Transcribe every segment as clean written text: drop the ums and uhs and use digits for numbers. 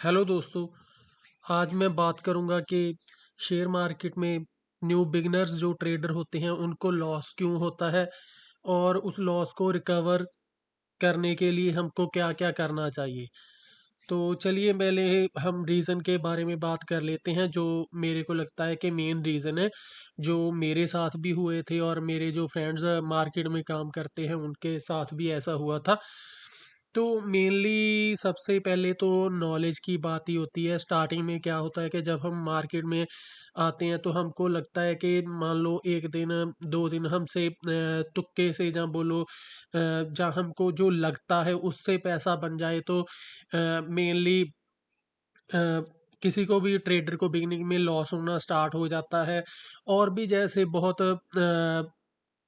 Hello दोस्तों। आज मैं बात करूंगा कि शेयर मार्केट में न्यू बिगनर्स जो ट्रेडर होते हैं उनको लॉस क्यों होता है और उस लॉस को रिकवर करने के लिए हमको क्या क्या करना चाहिए। तो चलिए पहले हम रीज़न के बारे में बात कर लेते हैं जो मेरे को लगता है कि मेन रीज़न है, जो मेरे साथ भी हुए थे और मेरे जो फ्रेंड्स मार्केट में काम करते हैं उनके साथ भी ऐसा हुआ था। तो मेनली सबसे पहले तो नॉलेज की बात ही होती है। स्टार्टिंग में क्या होता है कि जब हम मार्केट में आते हैं तो हमको लगता है कि मान लो एक दिन 2 दिन हमसे तुक्के से जहाँ बोलो जहाँ हमको जो लगता है उससे पैसा बन जाए तो मेनली किसी को भी ट्रेडर को बिगिनिंग में लॉस होना स्टार्ट हो जाता है। और भी जैसे बहुत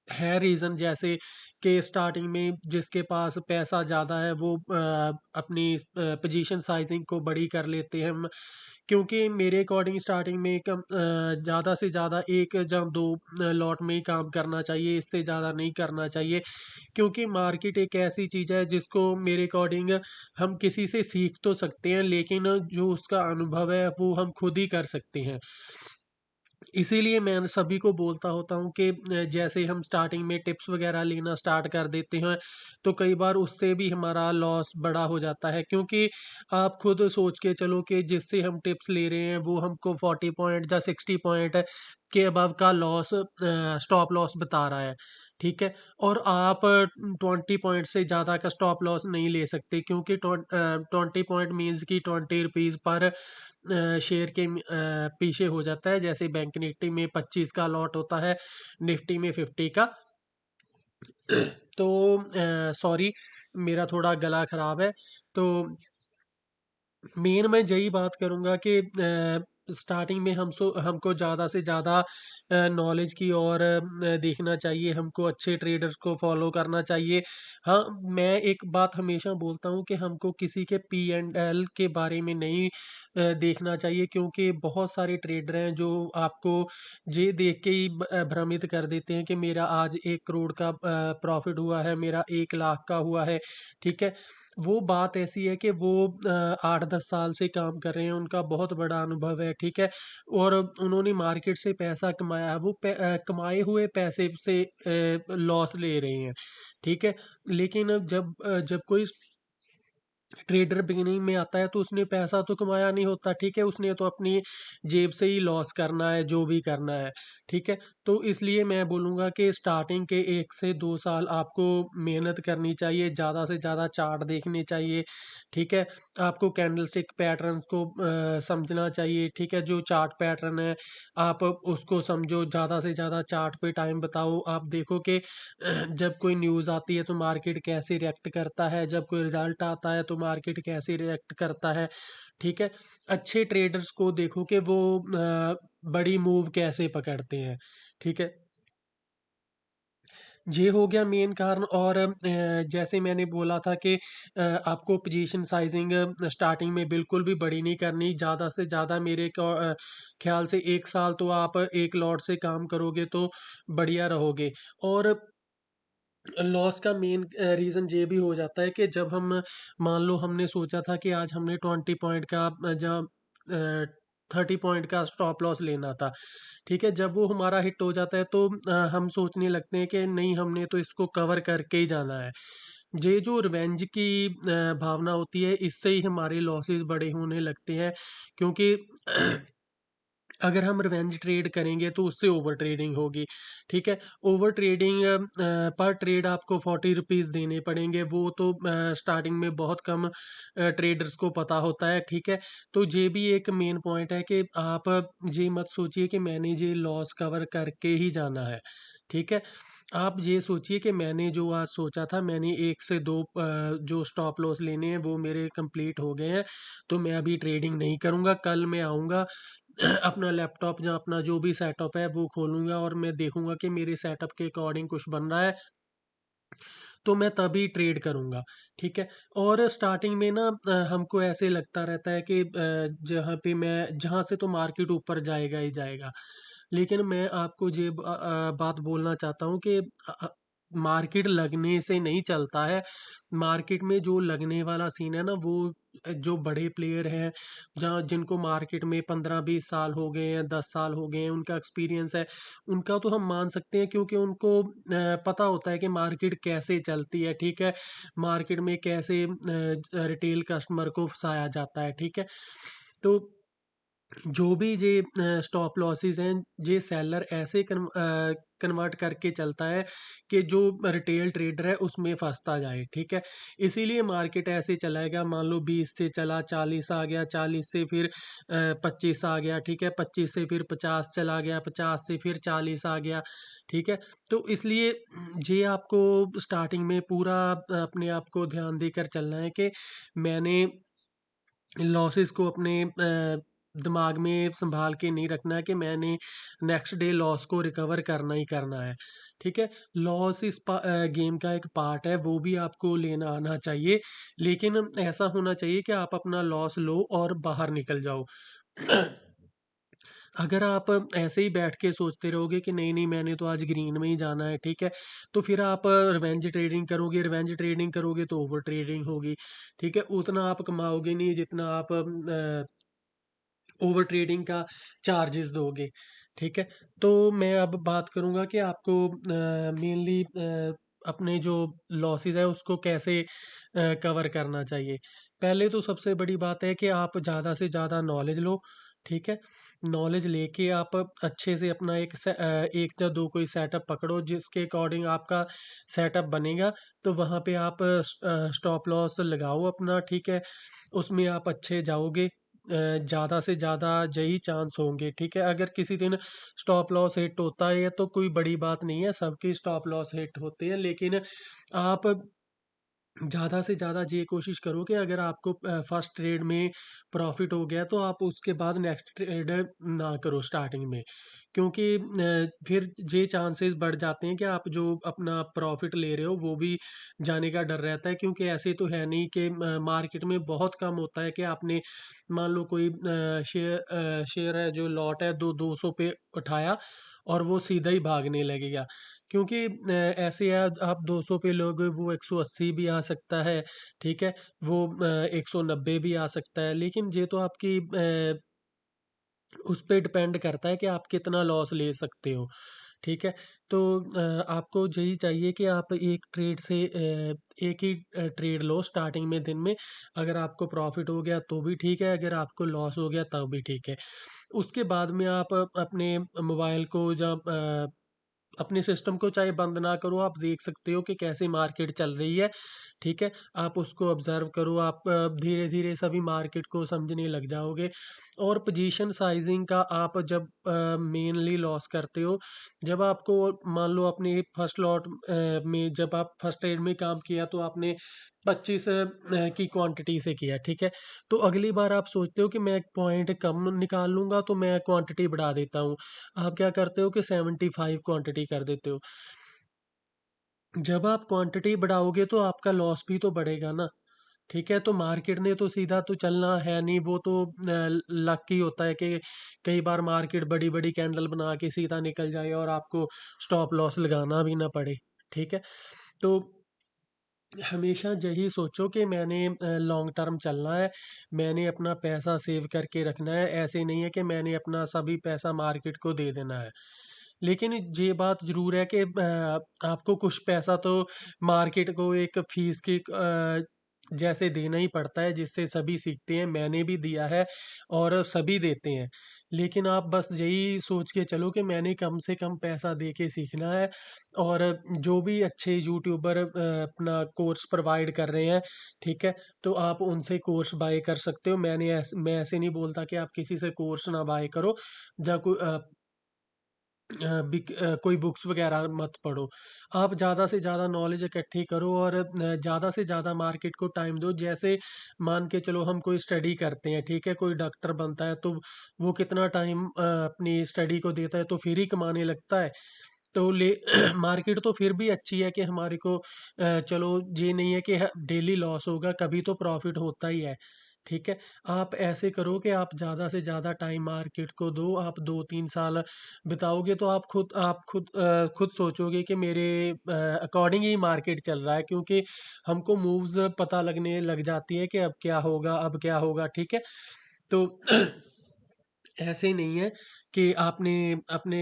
है रीज़न, जैसे कि स्टार्टिंग में जिसके पास पैसा ज़्यादा है वो अपनी पोजीशन साइजिंग को बड़ी कर लेते हैं। क्योंकि मेरे अकॉर्डिंग स्टार्टिंग में ज़्यादा से ज़्यादा एक या दो लॉट में ही काम करना चाहिए, इससे ज़्यादा नहीं करना चाहिए। क्योंकि मार्केट एक ऐसी चीज़ है जिसको मेरे अकॉर्डिंग हम किसी से सीख तो सकते हैं, लेकिन जो उसका अनुभव है वो हम खुद ही कर सकते हैं। इसीलिए मैं सभी को बोलता होता हूँ कि जैसे हम स्टार्टिंग में टिप्स वगैरह लेना स्टार्ट कर देते हैं तो कई बार उससे भी हमारा लॉस बड़ा हो जाता है। क्योंकि आप खुद सोच के चलो कि जिससे हम टिप्स ले रहे हैं वो हमको 40 पॉइंट या 60 पॉइंट के अबव का लॉस स्टॉप लॉस बता रहा है, ठीक है। और आप 20 पॉइंट से ज़्यादा का स्टॉप लॉस नहीं ले सकते, क्योंकि 20 पॉइंट मीन्स की 20 रुपीज़ पर शेयर के पीछे हो जाता है। जैसे बैंक निफ्टी में 25 का लॉट होता है, निफ्टी में 50 का। तो सॉरी, मेरा थोड़ा गला खराब है। तो मेन मैं यही बात करूँगा कि स्टार्टिंग में हमको ज़्यादा से ज़्यादा नॉलेज की और देखना चाहिए, हमको अच्छे ट्रेडर्स को फॉलो करना चाहिए। हाँ, मैं एक बात हमेशा बोलता हूँ कि हमको किसी के पी एंड एल के बारे में नहीं देखना चाहिए, क्योंकि बहुत सारे ट्रेडर हैं जो आपको ये देख के ही भ्रमित कर देते हैं कि मेरा आज 1 करोड़ का प्रॉफिट हुआ है, मेरा 1 लाख का हुआ है, ठीक है। वो बात ऐसी है कि वो 8-10 साल से काम कर रहे हैं, उनका बहुत बड़ा अनुभव है, ठीक है। और उन्होंने मार्केट से पैसा कमाया है, वो कमाए हुए पैसे से लॉस ले रहे हैं, ठीक है। लेकिन अब जब कोई ट्रेडर बिगिनिंग में आता है तो उसने पैसा तो कमाया नहीं होता, ठीक है। उसने तो अपनी जेब से ही लॉस करना है, जो भी करना है, ठीक है। तो इसलिए मैं बोलूँगा कि स्टार्टिंग के 1 से 2 साल आपको मेहनत करनी चाहिए, ज़्यादा से ज़्यादा चार्ट देखने चाहिए, ठीक है। आपको कैंडलस्टिक पैटर्न को समझना चाहिए, ठीक है। जो चार्ट पैटर्न है आप उसको समझो, ज़्यादा से ज़्यादा चार्ट पे टाइम बताओ। आप देखो कि जब कोई न्यूज़ आती है तो मार्केट कैसे रिएक्ट करता है, जब कोई रिजल्ट आता है तो मार्केट कैसे रिएक्ट करता है, ठीक है। अच्छे ट्रेडर्स को देखो कि वो बड़ी मूव कैसे पकड़ते हैं, ठीक है। ये हो गया मेन कारण। और जैसे मैंने बोला था कि आपको पोजीशन साइजिंग स्टार्टिंग में बिल्कुल भी बड़ी नहीं करनी। ज़्यादा से ज़्यादा मेरे ख्याल से 1 साल तो आप एक लॉट से काम करोगे तो बढ़िया रहोगे। और लॉस का मेन रीज़न ये भी हो जाता है कि जब हम मान लो हमने सोचा था कि आज हमने 20 पॉइंट का जहाँ 30 पॉइंट का स्टॉप लॉस लेना था, ठीक है। जब वो हमारा हिट हो जाता है तो हम सोचने लगते हैं कि नहीं, हमने तो इसको कवर करके ही जाना है। ये जो रिवेंज की भावना होती है, इससे ही हमारे लॉसेस बड़े होने लगते हैं। क्योंकि अगर हम रिवेंज ट्रेड करेंगे तो उससे ओवर ट्रेडिंग होगी, ठीक है। ओवर ट्रेडिंग पर ट्रेड आपको 40 रुपीज़ देने पड़ेंगे, वो तो स्टार्टिंग में बहुत कम ट्रेडर्स को पता होता है, ठीक है। तो ये भी एक मेन पॉइंट है कि आप ये मत सोचिए कि मैंने ये लॉस कवर करके ही जाना है, ठीक है। आप ये सोचिए कि मैंने जो आज सोचा था, मैंने 1 से 2 जो स्टॉप लॉस लेने हैं वो मेरे कंप्लीट हो गए हैं। तो मैं अभी ट्रेडिंग नहीं करूँगा, कल मैं आऊँगा अपना लैपटॉप या अपना जो भी सेटअप है वो खोलूँगा और मैं देखूँगा कि मेरे सेटअप के अकॉर्डिंग कुछ बन रहा है, तो मैं तभी ट्रेड करूँगा, ठीक है। और स्टार्टिंग में ना हमको ऐसे लगता रहता है कि जहाँ से तो मार्केट ऊपर जाएगा ही जाएगा। लेकिन मैं आपको ये बात बोलना चाहता हूँ कि मार्केट लगने से नहीं चलता है। मार्केट में जो लगने वाला सीन है ना, वो जो बड़े प्लेयर हैं, जहाँ जिनको मार्केट में 15-20 साल हो गए हैं, 10 साल हो गए हैं, उनका एक्सपीरियंस है, उनका तो हम मान सकते हैं, क्योंकि उनको पता होता है कि मार्केट कैसे चलती है, ठीक है, मार्केट में कैसे रिटेल कस्टमर को फंसाया जाता है, ठीक है। तो जो भी ये स्टॉप लॉसेस हैं, ये सेलर ऐसे कन्वर्ट करके चलता है कि जो रिटेल ट्रेडर है उसमें फंसता जाए, ठीक है। इसीलिए मार्केट ऐसे चलाएगा, मान लो 20 से चला 40 आ गया, 40 से फिर 25 आ गया, ठीक है, 25 से फिर 50 चला गया, 50 से फिर 40 आ गया, ठीक है। तो इसलिए ये आपको स्टार्टिंग में पूरा अपने आप को ध्यान देकर चलना है कि मैंने लॉसेस को अपने दिमाग में संभाल के नहीं रखना है कि मैंने नेक्स्ट डे लॉस को रिकवर करना ही करना है, ठीक है। लॉस इस गेम का एक पार्ट है, वो भी आपको लेना आना चाहिए, लेकिन ऐसा होना चाहिए कि आप अपना लॉस लो और बाहर निकल जाओ। अगर आप ऐसे ही बैठ के सोचते रहोगे कि नहीं नहीं मैंने तो आज ग्रीन में ही जाना है, ठीक है, तो फिर आप रिवेंज ट्रेडिंग करोगे, रिवेंज ट्रेडिंग करोगे तो ओवर ट्रेडिंग होगी, ठीक है, उतना आप कमाओगे नहीं जितना आप ओवर ट्रेडिंग का चार्जेस दोगे, ठीक है। तो मैं अब बात करूँगा कि आपको मेनली अपने जो लॉसेस है उसको कैसे कवर करना चाहिए। पहले तो सबसे बड़ी बात है कि आप ज़्यादा से ज़्यादा नॉलेज लो, ठीक है। नॉलेज लेके आप अच्छे से अपना एक या दो कोई सेटअप पकड़ो, जिसके अकॉर्डिंग आपका सेटअप बनेगा, तो वहाँ पे आप स्टॉप लॉस लगाओ अपना, ठीक है। उसमें आप अच्छे जाओगे, ज़्यादा से ज़्यादा यही चांस होंगे, ठीक है। अगर किसी दिन स्टॉप लॉस हिट होता है तो कोई बड़ी बात नहीं है, सबके स्टॉप लॉस हिट होते हैं, लेकिन आप ज़्यादा से ज़्यादा ये कोशिश करो कि अगर आपको फर्स्ट ट्रेड में प्रॉफिट हो गया तो आप उसके बाद नेक्स्ट ट्रेड ना करो स्टार्टिंग में, क्योंकि फिर ये चांसेस बढ़ जाते हैं कि आप जो अपना प्रॉफिट ले रहे हो वो भी जाने का डर रहता है, क्योंकि ऐसे तो है नहीं कि मार्केट में बहुत कम होता है कि आपने मान लो कोई शेयर है, जो लॉट है 200 पे उठाया और वो सीधा ही भागने लगेगा, क्योंकि ऐसे आप 200 पे लोगे वो 180 भी आ सकता है, ठीक है, वो 190 भी आ सकता है, लेकिन ये तो आपकी उस पे डिपेंड करता है कि आप कितना लॉस ले सकते हो, ठीक है। तो आपको यही चाहिए कि आप एक ट्रेड से एक ही ट्रेड लो स्टार्टिंग में दिन में, अगर आपको प्रॉफिट हो गया तो भी ठीक है, अगर आपको लॉस हो गया तब भी ठीक है। उसके बाद में आप अपने मोबाइल को जब अपने सिस्टम को चाहे बंद ना करो, आप देख सकते हो कि कैसे मार्केट चल रही है, ठीक है। आप उसको ऑब्जर्व करो, आप धीरे धीरे सभी मार्केट को समझने लग जाओगे। और पोजीशन साइजिंग का आप जब मेनली लॉस करते हो, जब आपको मान लो अपने फर्स्ट लॉट में जब आप फर्स्ट ट्रेड में काम किया तो आपने 25 की क्वांटिटी से किया, ठीक है। तो अगली बार आप सोचते हो कि मैं एक पॉइंट कम निकाल लूंगा तो मैं क्वांटिटी बढ़ा देता हूँ, आप क्या करते हो कि 75 क्वांटिटी कर देते हो। जब आप क्वांटिटी बढ़ाओगे तो आपका लॉस भी तो बढ़ेगा ना, ठीक है। तो मार्केट ने तो सीधा तो चलना है नहीं, वो तो लक ही होता है कि कई बार मार्केट बड़ी बड़ी कैंडल बना के सीधा निकल जाए और आपको स्टॉप लॉस लगाना भी ना पड़े, ठीक है। तो हमेशा यही सोचो कि मैंने लॉन्ग टर्म चलना है, मैंने अपना पैसा सेव करके रखना है, ऐसे नहीं है कि मैंने अपना सभी पैसा मार्केट को दे देना है। लेकिन ये बात ज़रूर है कि आपको कुछ पैसा तो मार्केट को एक फीस की जैसे देना ही पड़ता है, जिससे सभी सीखते हैं, मैंने भी दिया है और सभी देते हैं। लेकिन आप बस यही सोच के चलो कि मैंने कम से कम पैसा दे के सीखना है, और जो भी अच्छे यूट्यूबर अपना कोर्स प्रोवाइड कर रहे हैं, ठीक है, तो आप उनसे कोर्स बाय कर सकते हो। मैं ऐसे नहीं बोलता कि आप किसी से कोर्स ना बाय करो, या कोई बुक्स वगैरह मत पढ़ो। आप ज़्यादा से ज़्यादा नॉलेज इकट्ठी करो और ज़्यादा से ज़्यादा मार्केट को टाइम दो। जैसे मान के चलो हम कोई स्टडी करते हैं, ठीक है, कोई डॉक्टर बनता है तो वो कितना टाइम अपनी स्टडी को देता है तो फिर ही कमाने लगता है। तो ले मार्केट तो फिर भी अच्छी है कि हमारे को चलो ये नहीं है कि डेली लॉस होगा, कभी तो प्रॉफिट होता ही है, ठीक है। आप ऐसे करो कि आप ज़्यादा से ज़्यादा टाइम मार्केट को दो, आप 2-3 साल बिताओगे तो आप खुद सोचोगे कि मेरे अकॉर्डिंग ही मार्केट चल रहा है, क्योंकि हमको मूव्स पता लगने लग जाती है कि अब क्या होगा, अब क्या होगा, ठीक है। तो ऐसे नहीं है कि आपने अपने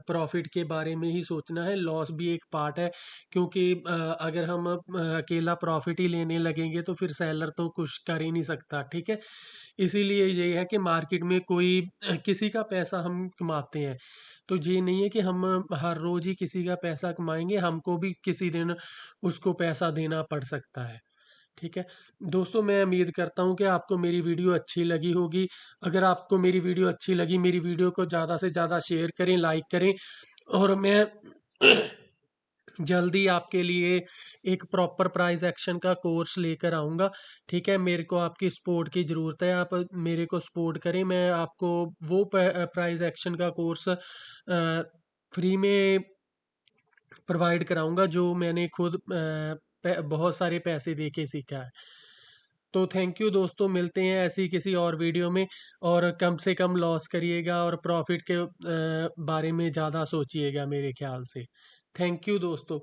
प्रॉफिट के बारे में ही सोचना है, लॉस भी एक पार्ट है, क्योंकि अगर हम अकेला प्रॉफिट ही लेने लगेंगे तो फिर सेलर तो कुछ कर ही नहीं सकता, ठीक है। इसीलिए ये है कि मार्केट में कोई किसी का पैसा हम कमाते हैं, तो ये नहीं है कि हम हर रोज ही किसी का पैसा कमाएंगे, हमको भी किसी दिन उसको पैसा देना पड़ सकता है, ठीक है। दोस्तों, मैं उम्मीद करता हूँ कि आपको मेरी वीडियो अच्छी लगी होगी। अगर आपको मेरी वीडियो अच्छी लगी, मेरी वीडियो को ज़्यादा से ज़्यादा शेयर करें, लाइक करें, और मैं जल्दी आपके लिए एक प्रॉपर प्राइस एक्शन का कोर्स लेकर आऊँगा, ठीक है। मेरे को आपकी सपोर्ट की ज़रूरत है, आप मेरे को सपोर्ट करें, मैं आपको वो प्राइस एक्शन का कोर्स फ्री में प्रोवाइड कराऊंगा जो मैंने खुद बहुत सारे पैसे दे के सीखा है। तो थैंक यू दोस्तों, मिलते हैं ऐसी किसी और वीडियो में, और कम से कम लॉस करिएगा और प्रॉफिट के बारे में ज़्यादा सोचिएगा मेरे ख्याल से। थैंक यू दोस्तों।